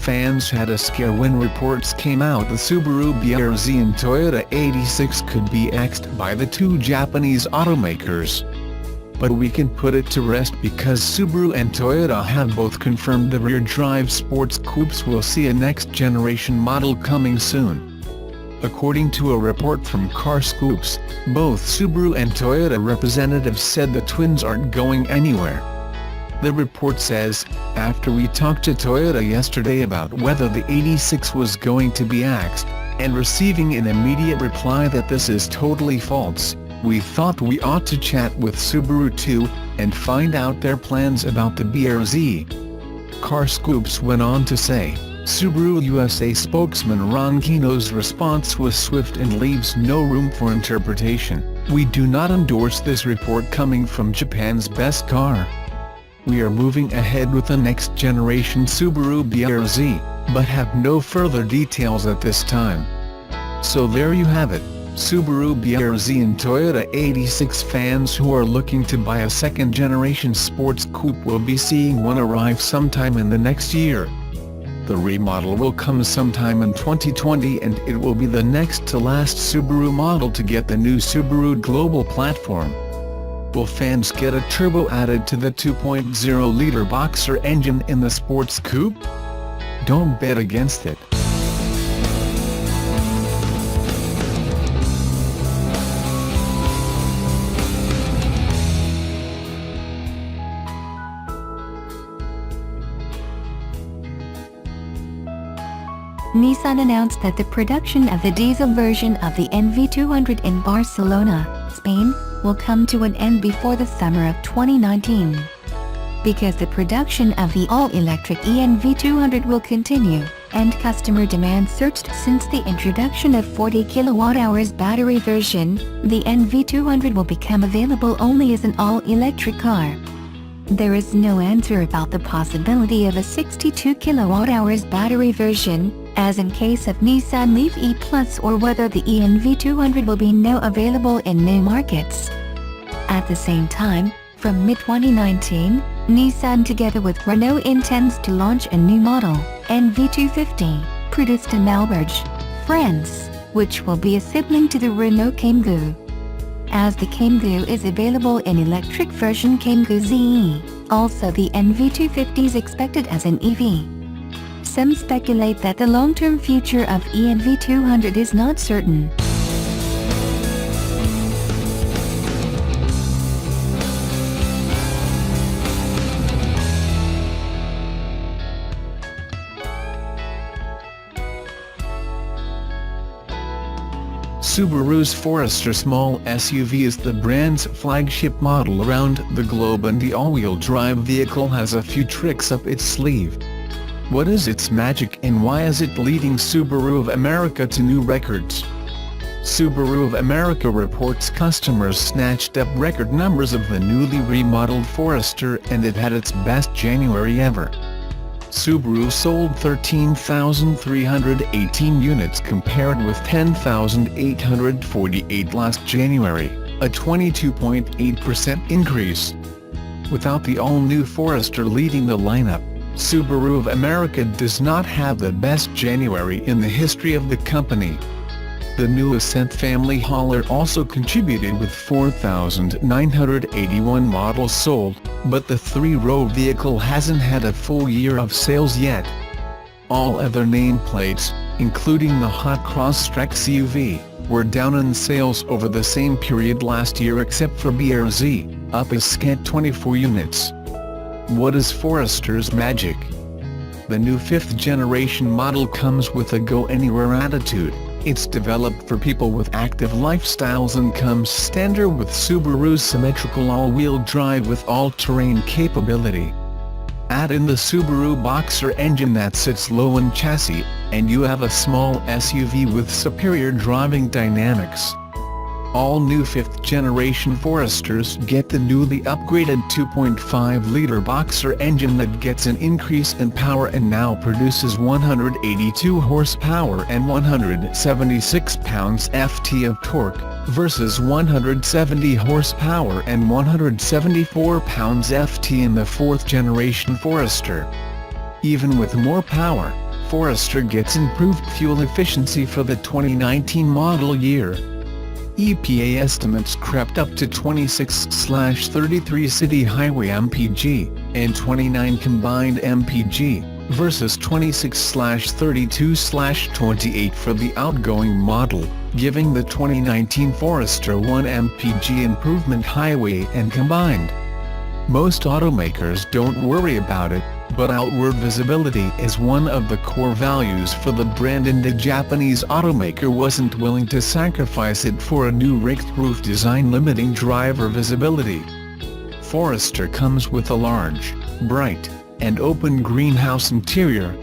fans had a scare when reports came out the Subaru BRZ and Toyota 86 could be axed by the two Japanese automakers. But we can put it to rest because Subaru and Toyota have both confirmed the rear-drive sports coupes will see a next-generation model coming soon. According to a report from Car Scoops, both Subaru and Toyota representatives said the twins aren't going anywhere. The report says, after we talked to Toyota yesterday about whether the 86 was going to be axed, and receiving an immediate reply that this is totally false, we thought we ought to chat with Subaru too, and find out their plans about the BRZ. Car Scoops went on to say, Subaru USA spokesman Ron Kino's response was swift and leaves no room for interpretation. We do not endorse this report coming from Japan's best car. We are moving ahead with the next generation Subaru BRZ, but have no further details at this time. So there you have it, Subaru BRZ and Toyota 86 fans who are looking to buy a second generation sports coupe will be seeing one arrive sometime in the next year. The remodel will come sometime in 2020 and it will be the next to last Subaru model to get the new Subaru Global platform. Will fans get a turbo added to the 2.0-liter boxer engine in the sports coupe? Don't bet against it. Nissan announced that the production of the diesel version of the NV200 in Barcelona, Spain, will come to an end before the summer of 2019. Because the production of the all-electric ENV200 will continue, and customer demand surged since the introduction of 40 kWh battery version, the NV200 will become available only as an all-electric car. There is no answer about the possibility of a 62 kWh battery version, as in case of Nissan Leaf E Plus, or whether the ENV200 will be now available in new markets. At the same time, from mid-2019, Nissan together with Renault intends to launch a new model, NV250, produced in Maubeuge, France, which will be a sibling to the Renault Kangoo. As the Kangoo is available in electric version Kangoo ZE, also the NV250 is expected as an EV. Some speculate that the long-term future of ENV200 is not certain. Subaru's Forester small SUV is the brand's flagship model around the globe, and the all-wheel drive vehicle has a few tricks up its sleeve. What is its magic and why is it leading Subaru of America to new records? Subaru of America reports customers snatched up record numbers of the newly remodeled Forester, and it had its best January ever. Subaru sold 13,318 units compared with 10,848 last January, a 22.8% increase. Without the all-new Forester leading the lineup, Subaru of America does not have the best January in the history of the company. The new Ascent family hauler also contributed with 4,981 models sold, but the three-row vehicle hasn't had a full year of sales yet. All other nameplates, including the hot Crosstrek CUV, were down in sales over the same period last year except for BRZ, up a scant 24 units. What is Forester's magic? The new 5th generation model comes with a go-anywhere attitude. It's developed for people with active lifestyles and comes standard with Subaru's symmetrical all-wheel drive with all-terrain capability. Add in the Subaru Boxer engine that sits low in chassis, and you have a small SUV with superior driving dynamics. All new 5th generation Foresters get the newly upgraded 2.5-liter Boxer engine that gets an increase in power and now produces 182 horsepower and 176 pounds-ft of torque, versus 170 horsepower and 174 pounds-ft in the 4th generation Forester. Even with more power, Forester gets improved fuel efficiency for the 2019 model year. EPA estimates crept up to 26/33 city highway MPG, and 29 combined MPG, versus 26/32/28 for the outgoing model, giving the 2019 Forester 1 MPG improvement highway and combined. Most automakers don't worry about it, but outward visibility is one of the core values for the brand, and the Japanese automaker wasn't willing to sacrifice it for a new raked-roof design limiting driver visibility. Forester comes with a large, bright, and open greenhouse interior.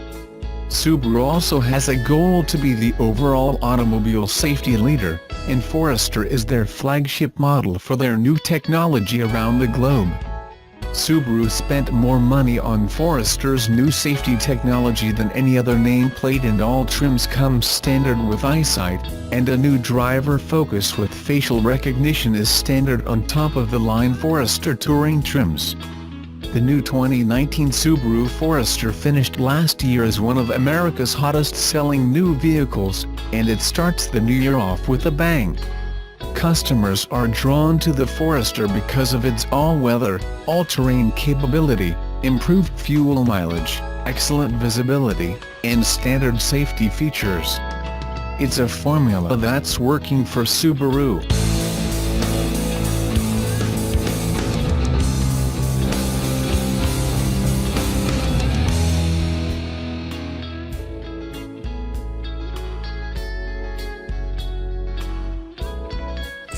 Subaru also has a goal to be the overall automobile safety leader, and Forester is their flagship model for their new technology around the globe. Subaru spent more money on Forester's new safety technology than any other nameplate, and all trims come standard with eyesight, and a new driver focus with facial recognition is standard on top of the line Forester Touring trims. The new 2019 Subaru Forester finished last year as one of America's hottest-selling new vehicles, and it starts the new year off with a bang. Customers are drawn to the Forester because of its all-weather, all-terrain capability, improved fuel mileage, excellent visibility, and standard safety features. It's a formula that's working for Subaru.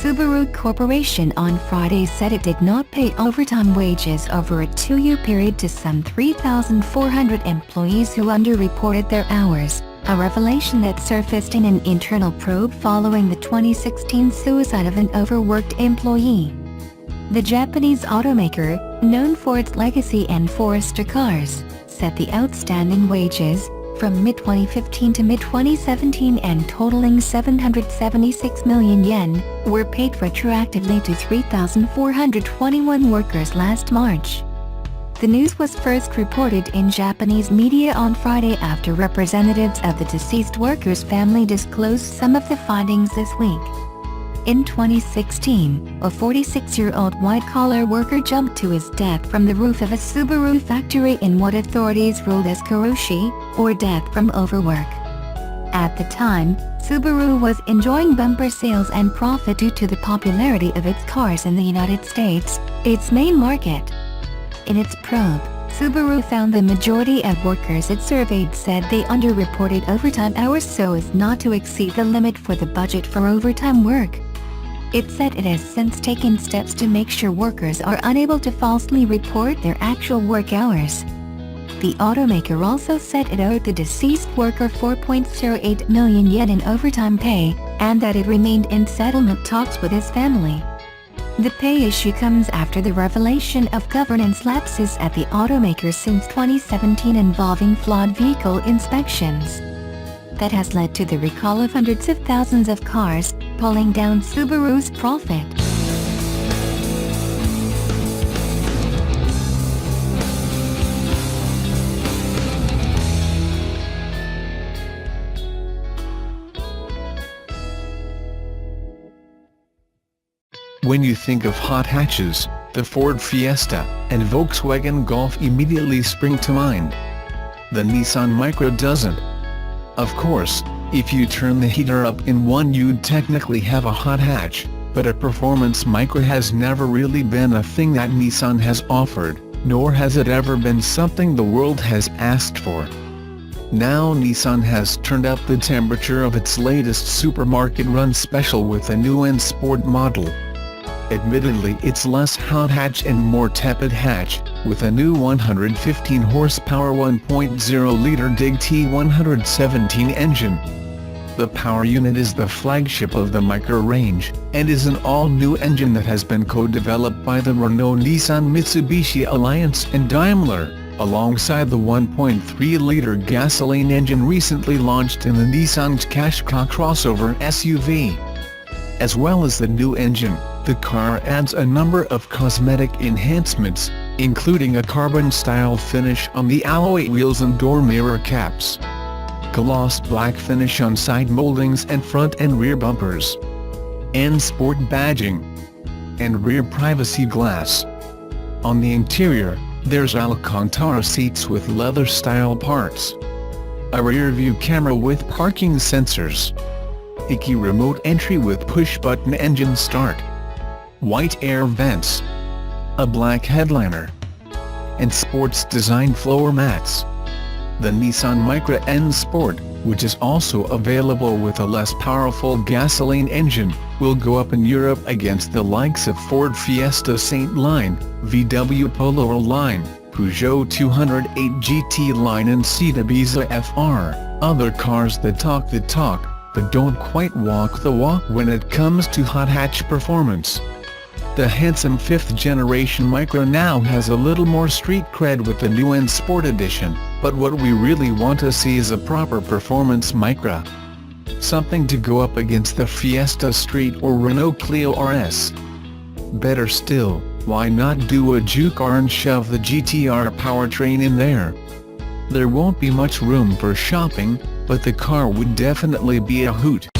Subaru Corporation on Friday said it did not pay overtime wages over a 2-year period to some 3,400 employees who underreported their hours, a revelation that surfaced in an internal probe following the 2016 suicide of an overworked employee. The Japanese automaker, known for its legacy and Forester cars, set the outstanding wages, from mid-2015 to mid-2017 and totaling 776 million yen, were paid retroactively to 3,421 workers last March. The news was first reported in Japanese media on Friday after representatives of the deceased worker's family disclosed some of the findings this week. In 2016, a 46-year-old white-collar worker jumped to his death from the roof of a Subaru factory in what authorities ruled as karoshi, or death from overwork. At the time, Subaru was enjoying bumper sales and profit due to the popularity of its cars in the United States, its main market. In its probe, Subaru found the majority of workers it surveyed said they underreported overtime hours so as not to exceed the limit for the budget for overtime work. It said it has since taken steps to make sure workers are unable to falsely report their actual work hours. The automaker also said it owed the deceased worker 4.08 million yen in overtime pay, and that it remained in settlement talks with his family. The pay issue comes after the revelation of governance lapses at the automaker since 2017 involving flawed vehicle inspections. That has led to the recall of hundreds of thousands of cars, pulling down Subaru's profit. When you think of hot hatches, the Ford Fiesta and Volkswagen Golf immediately spring to mind. The Nissan Micra doesn't. Of course, if you turn the heater up in one you'd technically have a hot hatch, but a performance Micra has never really been a thing that Nissan has offered, nor has it ever been something the world has asked for. Now Nissan has turned up the temperature of its latest supermarket run special with a new N Sport model. Admittedly, it's less hot hatch and more tepid hatch, with a new 115 horsepower 1.0-liter DIG T117 engine. The power unit is the flagship of the Micra range, and is an all-new engine that has been co-developed by the Renault-Nissan-Mitsubishi Alliance and Daimler, alongside the 1.3-liter gasoline engine recently launched in the Nissan Qashqai crossover SUV. As well as the new engine, the car adds a number of cosmetic enhancements, including a carbon-style finish on the alloy wheels and door mirror caps. gloss black finish on side moldings and front and rear bumpers. N Sport badging. And rear privacy glass. On the interior, there's Alcantara seats with leather-style parts. A rear-view camera with parking sensors. A key remote entry with push-button engine start. White air vents. A black headliner. And sports design floor mats. The Nissan Micra N Sport, which is also available with a less powerful gasoline engine, will go up in Europe against the likes of Ford Fiesta Saint line, VW Polo line, Peugeot 208 GT line and Seat Ibiza FR, other cars that talk the talk, but don't quite walk the walk when it comes to hot hatch performance. The handsome 5th generation Micra now has a little more street cred with the new N Sport edition, but what we really want to see is a proper performance Micra. Something to go up against the Fiesta Street or Renault Clio RS. Better still, why not do a Juke R and shove the GTR powertrain in there? There won't be much room for shopping, but the car would definitely be a hoot.